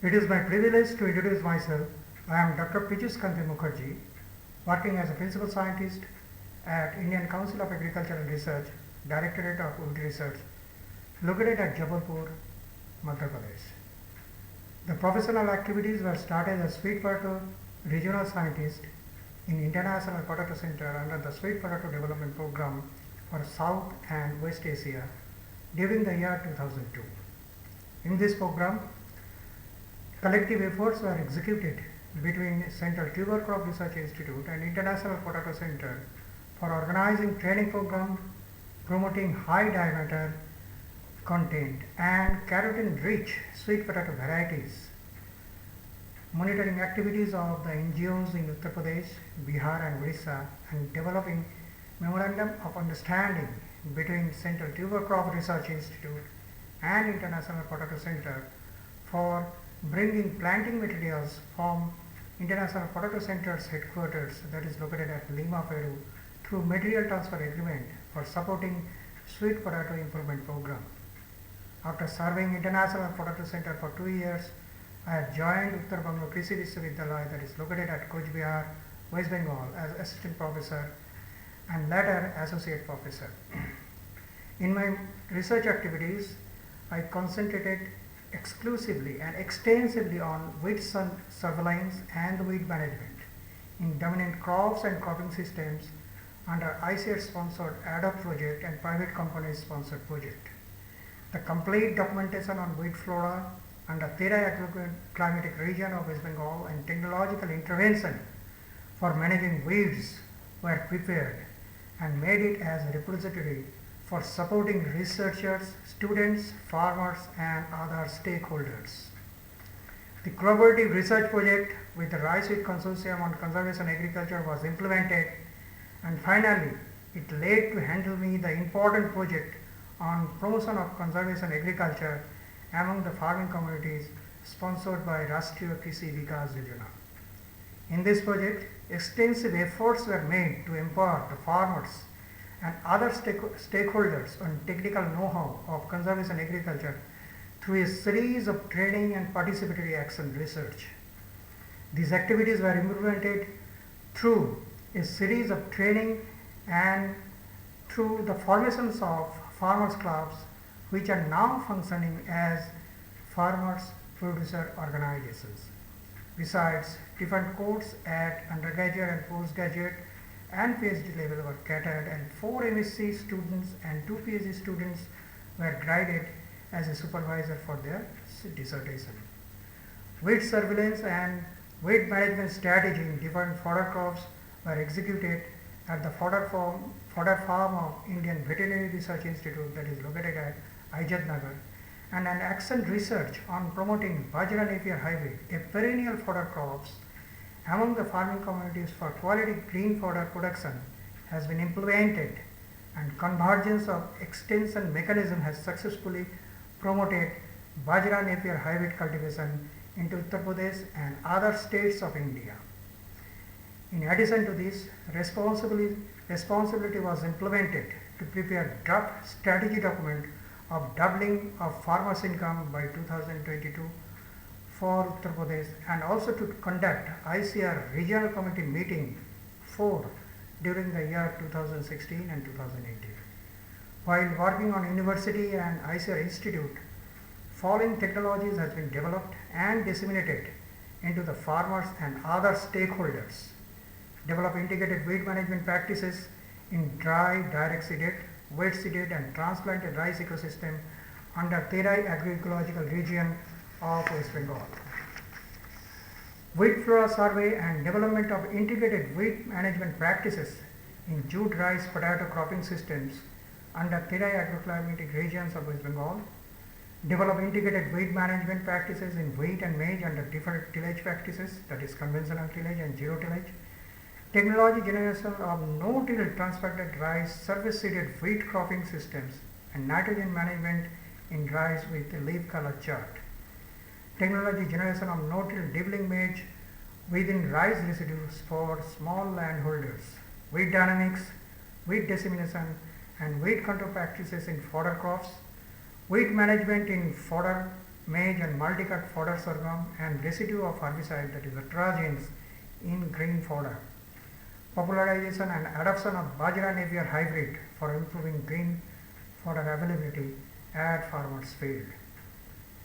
It is my privilege to introduce myself. I am Dr. Pijus Kanti Mukherjee, working as a principal scientist at Indian Council of Agricultural Research, Directorate of Wood Research, located at Jabalpur, Madhya Pradesh. The professional activities were started as sweet potato regional scientist in International Potato Center under the Sweet Potato Development Program for South and West Asia during the year 2002. In this program, collective efforts were executed between Central Tuber Crop Research Institute and International Potato Center for organizing training programs, promoting high diameter content and carotene-rich sweet potato varieties, monitoring activities of the NGOs in Uttar Pradesh, Bihar and Odisha, and developing memorandum of understanding between Central Tuber Crop Research Institute and International Potato Center for bringing planting materials from International Potato Center's headquarters that is located at Lima, Peru through material transfer agreement for supporting sweet potato improvement program. After serving International Potato Center for 2 years, I have joined Uttar Bangla Krishi Vishwavidyalaya that is located at Coach Bihar, West Bengal as assistant professor and later associate professor. In my research activities, I concentrated exclusively and extensively on weed surveillance and weed management in dominant crops and cropping systems under ICAR sponsored ADOPT project and private companies sponsored project. The complete documentation on weed flora under Terai agroclimatic region of West Bengal and technological intervention for managing weeds were prepared and made it as a repository for supporting researchers, students, farmers and other stakeholders. The collaborative research project with the Rice Wheat Consortium on Conservation Agriculture was implemented, and finally it led to handle me the important project on promotion of conservation agriculture among the farming communities sponsored by Rashtriya Krishi Vikas Yojana. In this project, extensive efforts were made to empower the farmers and other stakeholders on technical know-how of conservation agriculture through a series of training and participatory action research. These activities were implemented through a series of training and through the formations of farmers clubs, which are now functioning as farmers producer organizations. Besides, different courses at undergraduate and postgraduate and PhD level were catered, and 4 MSc students and 2 PhD students were graded as a supervisor for their dissertation. Weed surveillance and weed management strategy in different fodder crops were executed at the fodder farm of Indian Veterinary Research Institute that is located at Ajadnagar, and an action research on promoting Bajra Napier hybrid, a perennial fodder crops among the farming communities for quality green fodder production has been implemented, and convergence of extension mechanism has successfully promoted Bajra Napier hybrid cultivation into Uttar Pradesh and other states of India. In addition to this, responsibility was implemented to prepare draft strategy document of doubling of farmers' income by 2022 for Uttar Pradesh, and also to conduct ICAR Regional Committee meeting 4 during the year 2016 and 2018. While working on university and ICAR Institute, following technologies has been developed and disseminated into the farmers and other stakeholders. Develop integrated weed management practices in dry, direct seeded, wet seeded and transplanted rice ecosystem under Terai agroecological region of West Bengal. Weed flora survey and development of integrated weed management practices in jute rice potato cropping systems under Terai agroclimatic regions of West Bengal. Develop integrated weed management practices in wheat and maize under different tillage practices, that is conventional tillage and zero tillage. Technology generation of no-till transplanted rice surface seeded wheat cropping systems and nitrogen management in rice with a leaf color chart. Technology generation of no-till dibbling maize within rice residues for small landholders. Weed dynamics, weed dissemination and weed control practices in fodder crops. Weed management in fodder maize and multi-cut fodder sorghum, and residue of herbicide, that is atrazines, in grain fodder. Popularization and adoption of Bajra Napier hybrid for improving grain fodder availability at farmers' field.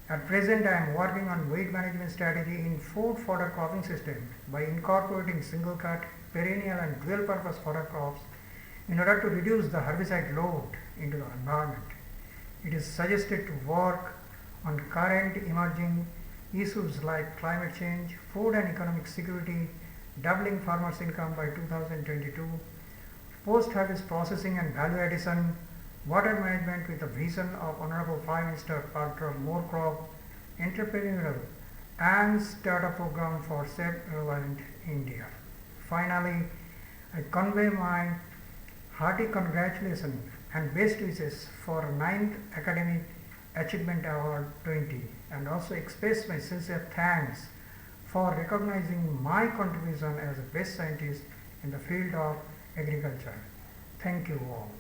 At present, I am working on weed management strategy in food fodder cropping system by incorporating single cut, perennial and dual purpose fodder crops in order to reduce the herbicide load into the environment. It is suggested to work on current emerging issues like climate change, food and economic security, doubling farmers' income by 2022, post-harvest processing and value addition, water management with the vision of Honorable Prime Minister Dr. More Crop, entrepreneurial and startup program for self-reliant India. Finally, I convey my hearty congratulations and best wishes for 9th Academic Achievement Award 20 and also express my sincere thanks for recognizing my contribution as a best scientist in the field of agriculture. Thank you all.